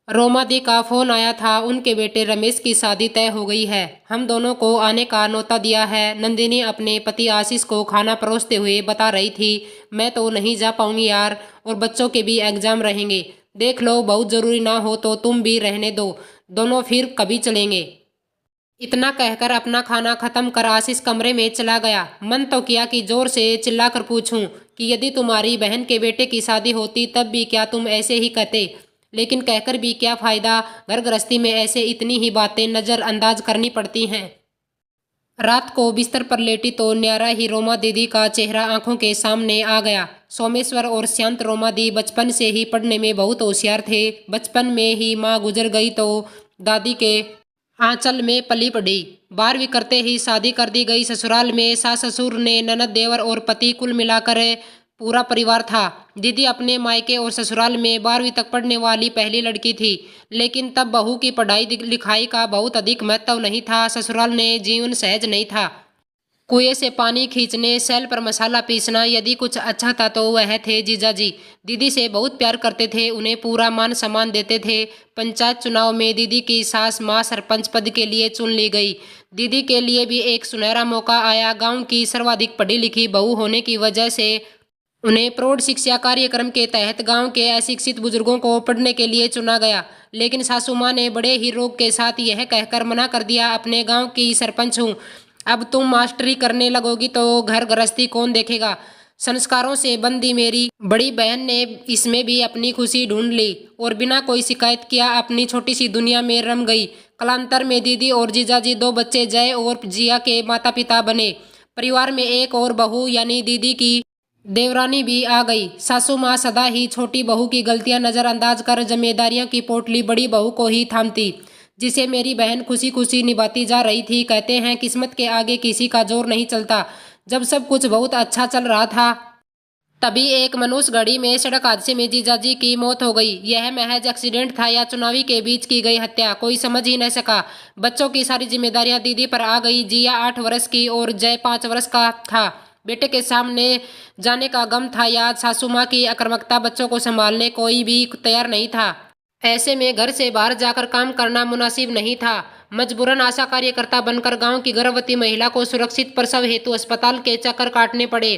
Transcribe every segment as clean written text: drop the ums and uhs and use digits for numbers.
रोमा दी का फोन आया था। उनके बेटे रमेश की शादी तय हो गई है। हम दोनों को आने का न्योता दिया है। नंदिनी अपने पति आशीष को खाना परोसते हुए बता रही थी। मैं तो नहीं जा पाऊंगी यार, और बच्चों के भी एग्जाम रहेंगे। देख लो, बहुत जरूरी ना हो तो तुम भी रहने दो, दोनों फिर कभी चलेंगे। इतना कहकर अपना खाना खत्म कर आशीष कमरे में चला गया। मन तो किया कि जोर से चिल्लाकर पूछूं कि यदि तुम्हारी बहन के बेटे की शादी होती तब भी क्या तुम ऐसे ही कहते, लेकिन कहकर भी क्या फायदा। घर गृहस्थी में ऐसे इतनी ही बातें नजरअंदाज करनी पड़ती हैं। रात को बिस्तर पर लेटी तो न्यारा ही रोमा दीदी का चेहरा आंखों के सामने आ गया। सोमेश्वर और शांत रोमा दी बचपन से ही पढ़ने में बहुत होशियार थे। बचपन में ही माँ गुजर गई तो दादी के आंचल में पली पड़ी। 12वीं करते ही शादी कर दी गई। ससुराल में सास ससुर ने ननद देवर और पति कुल मिलाकर पूरा परिवार था। दीदी अपने मायके और ससुराल में 12वीं तक पढ़ने वाली पहली लड़की थी, लेकिन तब बहू की पढ़ाई लिखाई का बहुत अधिक महत्व नहीं था। ससुराल ने जीवन सहज नहीं था। कुएं से पानी खींचने, सेल पर मसाला पीसना, यदि कुछ अच्छा था तो वह थे जीजाजी। दीदी से बहुत प्यार करते थे, उन्हें पूरा मान सम्मान देते थे। पंचायत चुनाव में दीदी की सास मां सरपंच पद के लिए चुन ली गई। दीदी के लिए भी एक सुनहरा मौका आया। गांव की सर्वाधिक पढ़ी लिखी बहू होने की वजह से उन्हें प्रौढ़ शिक्षा कार्यक्रम के तहत गांव के अशिक्षित बुजुर्गों को पढ़ने के लिए चुना गया। लेकिन सासू माँ ने बड़े ही रोग के साथ यह कहकर मना कर दिया, अपने गांव की सरपंच हूँ, अब तुम मास्टरी करने लगोगी तो घर गृहस्थी कौन देखेगा। संस्कारों से बंधी मेरी बड़ी बहन ने इसमें भी अपनी खुशी ढूंढ ली और बिना कोई शिकायत किया अपनी छोटी सी दुनिया में रम गई। कालांतर में दीदी और जीजाजी 2 बच्चे जय और जिया के माता पिता बने। परिवार में एक और बहू यानी दीदी की देवरानी भी आ गई। सासू माँ सदा ही छोटी बहू की गलतियां नजरअंदाज कर जिम्मेदारियों की पोटली बड़ी बहू को ही थामती, जिसे मेरी बहन खुशी खुशी निभाती जा रही थी। कहते हैं किस्मत के आगे किसी का जोर नहीं चलता। जब सब कुछ बहुत अच्छा चल रहा था, तभी एक मनुष्य गाड़ी में सड़क हादसे में जीजाजी की मौत हो गई। यह महज एक्सीडेंट था या चुनावी के बीच की गई हत्या, कोई समझ ही न सका। बच्चों की सारी जिम्मेदारियां दीदी पर आ गई। जिया 8 वर्ष की और जय 5 वर्ष का था। बेटे के सामने जाने का गम था याद। सासू माँ की आक्रामकता, बच्चों को संभालने कोई भी तैयार नहीं था। ऐसे में घर से बाहर जाकर काम करना मुनासिब नहीं था। मजबूरन आशा कार्यकर्ता बनकर गांव की गर्भवती महिला को सुरक्षित प्रसव हेतु अस्पताल के चक्कर काटने पड़े।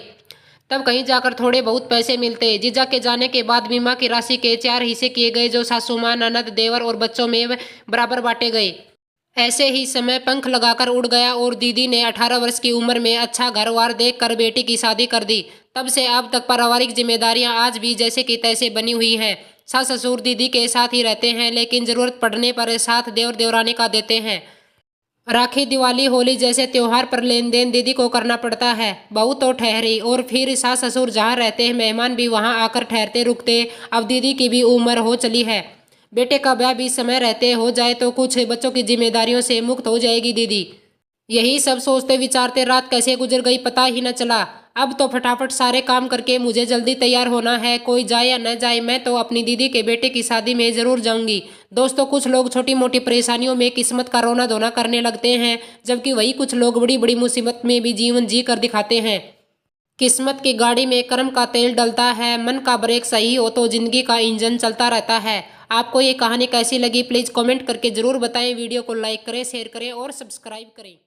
तब कहीं जाकर थोड़े बहुत पैसे मिलते। जीजा के जाने के बाद बीमा की राशि के 4 हिस्से किए गए, जो सासू माँ, ननद, देवर और बच्चों में बराबर बांटे गए। ऐसे ही समय पंख लगाकर उड़ गया और दीदी ने 18 वर्ष की उम्र में अच्छा घरवार देखकर बेटी की शादी कर दी। तब से अब तक पारिवारिक जिम्मेदारियां आज भी जैसे की तैसे बनी हुई हैं। सास ससुर दीदी के साथ ही रहते हैं, लेकिन जरूरत पड़ने पर साथ देवर देवरानी का देते हैं। राखी, दिवाली, होली जैसे त्योहार पर लेन देन दीदी को करना पड़ता है। बहू तो ठहरी, और फिर सास ससुर जहाँ रहते हैं मेहमान भी वहाँ आकर ठहरते रुकते। अब दीदी की भी उम्र हो चली है। बेटे का ब्याह भी समय रहते हो जाए तो कुछ बच्चों की जिम्मेदारियों से मुक्त हो जाएगी दीदी। यही सब सोचते विचारते रात कैसे गुजर गई पता ही न चला। अब तो फटाफट सारे काम करके मुझे जल्दी तैयार होना है। कोई जाए या न जाए, मैं तो अपनी दीदी के बेटे की शादी में जरूर जाऊंगी। दोस्तों, कुछ लोग छोटी मोटी परेशानियों में किस्मत का रोना धोना करने लगते हैं, जबकि वही कुछ लोग बड़ी बड़ी मुसीबत में भी जीवन जी कर दिखाते हैं। किस्मत की गाड़ी में कर्म का तेल डलता है। मन का ब्रेक सही हो तो जिंदगी का इंजन चलता रहता है। आपको ये कहानी कैसी लगी प्लीज कमेंट करके जरूर बताएं। वीडियो को लाइक करें, शेयर करें और सब्सक्राइब करें।